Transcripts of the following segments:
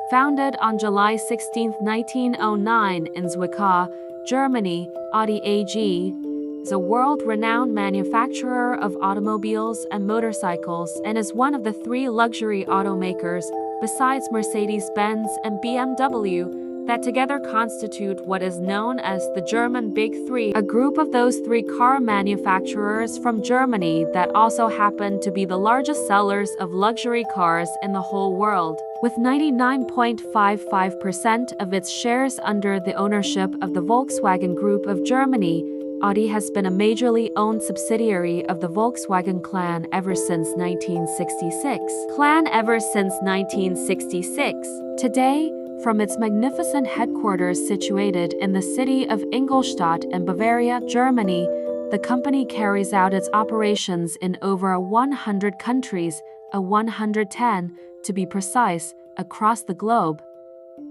Founded on July 16, 1909 in Zwickau, Germany, Audi AG is a world-renowned manufacturer of automobiles and motorcycles and is one of the three luxury automakers, besides Mercedes-Benz and BMW, that together constitute what is known as the German Big Three, a group of those three car manufacturers from Germany that also happen to be the largest sellers of luxury cars in the whole world. With 99.55% of its shares under the ownership of the Volkswagen Group of Germany, Audi has been a majorly owned subsidiary of the Volkswagen clan ever since 1966. Today, from its magnificent headquarters situated in the city of Ingolstadt in Bavaria, Germany, the company carries out its operations in over 100 countries, 110 to be precise, across the globe.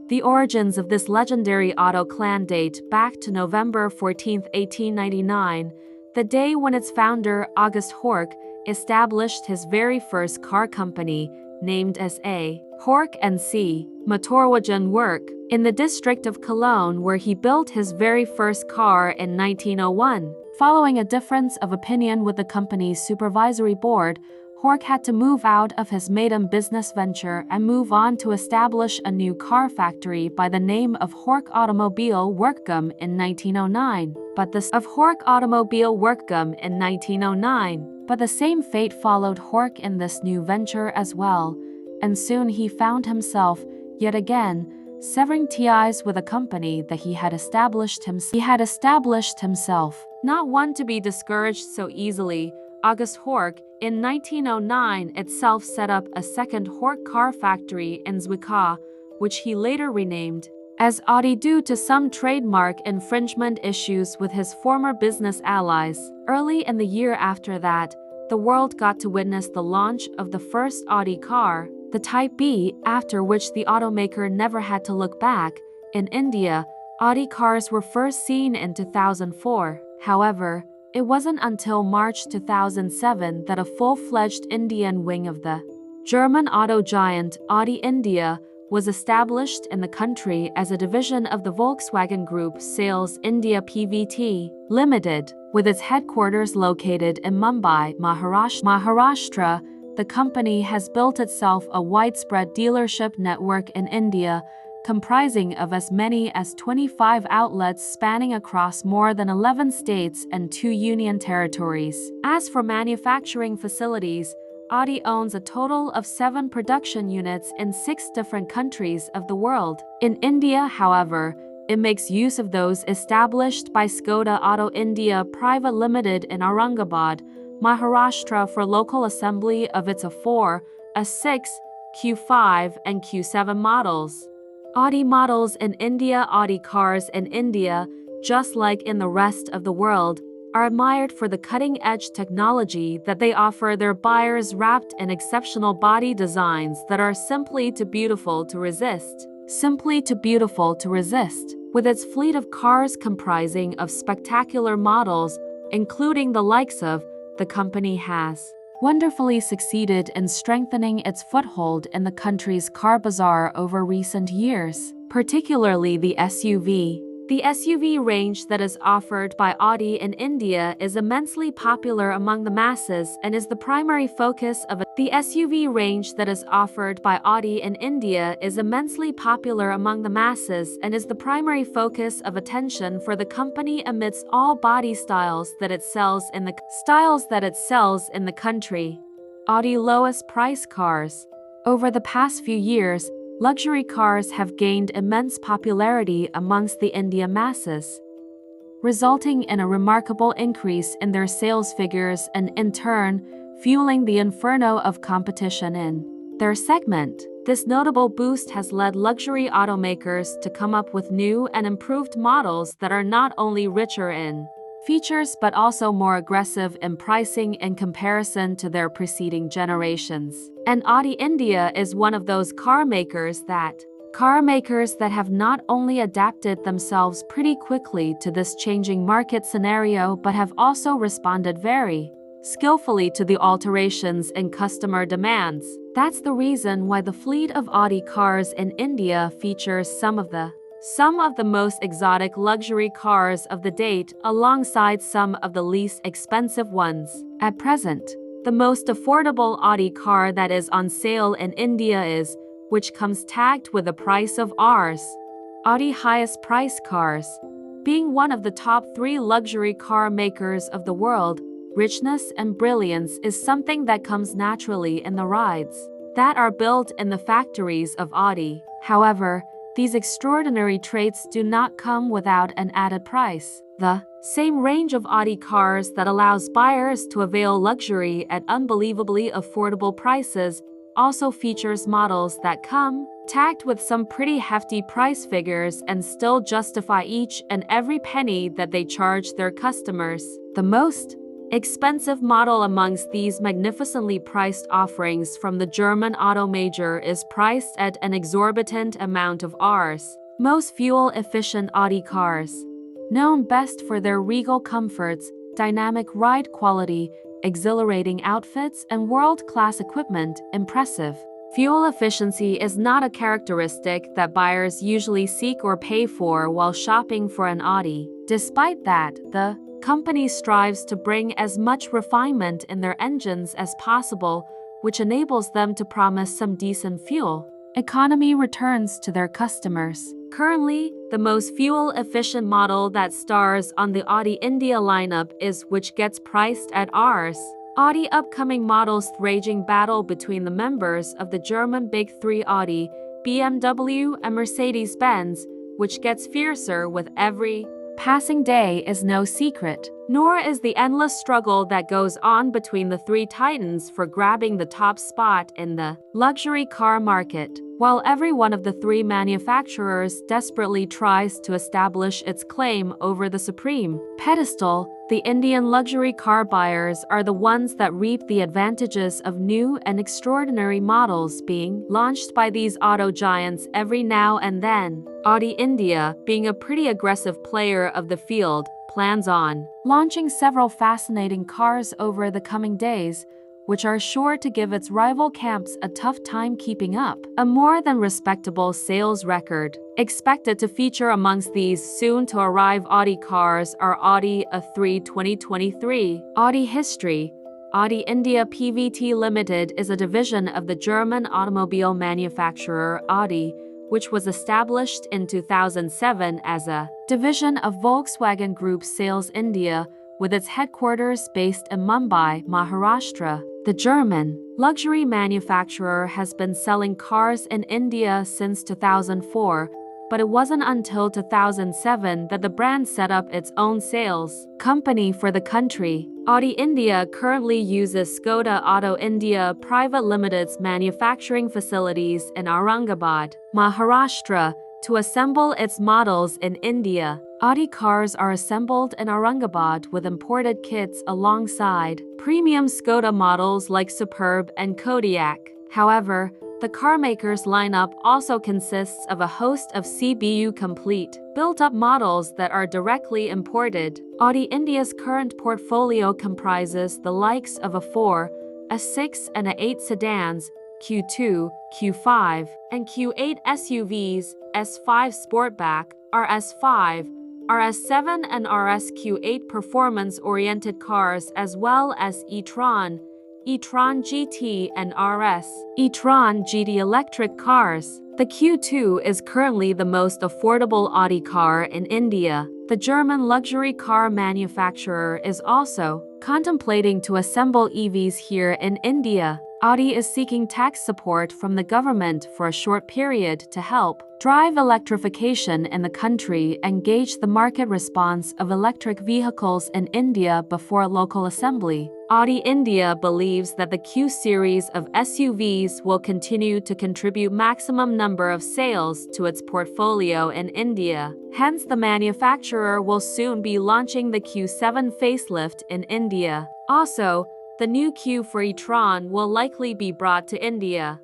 The origins of this legendary auto clan date back to November 14, 1899, the day when its founder, August Horch, established his very first car company, named as A. Horch & C. Motorwagen Werk, in the district of Cologne, where he built his very first car in 1901. Following a difference of opinion with the company's supervisory board, Horch had to move out of his maiden business venture and move on to establish a new car factory by the name of Horch Automobile Werkgum in 1909. But the same fate followed Horch in this new venture as well, and soon he found himself, yet again, severing ties with a company that he had established himself. Not one to be discouraged so easily, August Horch, in 1909 itself set up a second Horch car factory in Zwickau, which he later renamed as Audi due to some trademark infringement issues with his former business allies. Early in the year after that, the world got to witness the launch of the first Audi car, the Type B, after which the automaker never had to look back. In India, Audi cars were first seen in 2004. However, it wasn't until March 2007 that a full-fledged Indian wing of the German auto giant Audi India was established in the country as a division of the Volkswagen Group Sales India Pvt. Limited. With its headquarters located in Mumbai, Maharashtra, the company has built itself a widespread dealership network in India, comprising of as many as 25 outlets spanning across more than 11 states and 2 union territories. As for manufacturing facilities, Audi owns a total of 7 production units in 6 different countries of the world. In India, however, it makes use of those established by Skoda Auto India Private Limited in Aurangabad, Maharashtra for local assembly of its A4, A6, Q5 and Q7 models. Audi models in India. Audi cars in India, just like in the rest of the world, are admired for the cutting-edge technology that they offer their buyers, wrapped in exceptional body designs that are simply too beautiful to resist. With its fleet of cars comprising of spectacular models, including the likes of, the company has wonderfully succeeded in strengthening its foothold in the country's car bazaar over recent years, particularly the SUV. The SUV range that is offered by Audi in India is immensely popular among the masses and is the primary focus of attention for the company amidst all body styles that it sells in the country. Audi lowest price cars. Over the past few years, luxury cars have gained immense popularity amongst the India masses, resulting in a remarkable increase in their sales figures and, in turn, fueling the inferno of competition in their segment. This notable boost has led luxury automakers to come up with new and improved models that are not only richer in features but also more aggressive in pricing in comparison to their preceding generations. And Audi India is one of those car makers that have not only adapted themselves pretty quickly to this changing market scenario but have also responded very skillfully to the alterations in customer demands. That's the reason why the fleet of Audi cars in India features some of the most exotic luxury cars of the date alongside some of the least expensive ones. At present, the most affordable Audi car that is on sale in India is, which comes tagged with the price of Rs. Audi highest price cars. Being one of the top 3 luxury car makers of the world, richness and brilliance is something that comes naturally in the rides that are built in the factories of Audi. However, these extraordinary traits do not come without an added price. The same range of Audi cars that allows buyers to avail luxury at unbelievably affordable prices also features models that come tagged with some pretty hefty price figures and still justify each and every penny that they charge their customers. The most expensive model amongst these magnificently priced offerings from the German automaker is priced at an exorbitant amount of Rs. Most fuel-efficient Audi cars. Known best for their regal comforts, dynamic ride quality, exhilarating outfits, and world-class equipment, impressive fuel efficiency is not a characteristic that buyers usually seek or pay for while shopping for an Audi. Despite that, the company strives to bring as much refinement in their engines as possible, which enables them to promise some decent fuel economy returns to their customers. Currently, the most fuel-efficient model that stars on the Audi India lineup is which gets priced at Rs. Audi upcoming models raging battle between the members of the German Big Three Audi, BMW, and Mercedes-Benz, which gets fiercer with every passing day is no secret, nor is the endless struggle that goes on between the three titans for grabbing the top spot in the luxury car market. While every one of the three manufacturers desperately tries to establish its claim over the supreme pedestal, the Indian luxury car buyers are the ones that reap the advantages of new and extraordinary models being launched by these auto giants every now and then. Audi India, being a pretty aggressive player of the field, plans on launching several fascinating cars over the coming days, which are sure to give its rival camps a tough time keeping up. A more than respectable sales record expected to feature amongst these soon-to-arrive Audi cars are Audi A3 2023. Audi History. Audi India PVT Limited is a division of the German automobile manufacturer Audi, which was established in 2007 as a division of Volkswagen Group Sales India, with its headquarters based in Mumbai, Maharashtra. The German luxury manufacturer has been selling cars in India since 2004, but it wasn't until 2007 that the brand set up its own sales company for the country. Audi India currently uses Skoda Auto India Private Limited's manufacturing facilities in Aurangabad, Maharashtra, to assemble its models in India. Audi cars are assembled in Aurangabad with imported kits alongside premium Skoda models like Superb and Kodiaq. However, the carmaker's lineup also consists of a host of CBU complete, built-up models that are directly imported. Audi India's current portfolio comprises the likes of a 4, a 6 and a 8 sedans, Q2, Q5, and Q8 SUVs, S5 Sportback, RS5, RS7 and RS-Q8 performance-oriented cars, as well as e-tron, e-tron GT and RS e-tron GT electric cars. The Q2 is currently the most affordable Audi car in India. The German luxury car manufacturer is also contemplating to assemble EVs here in India. Audi is seeking tax support from the government for a short period to help drive electrification in the country and gauge the market response of electric vehicles in India before local assembly. Audi India believes that the Q series of SUVs will continue to contribute maximum number of sales to its portfolio in India. Hence, the manufacturer will soon be launching the Q7 facelift in India. Also, the new Q for e-tron will likely be brought to India.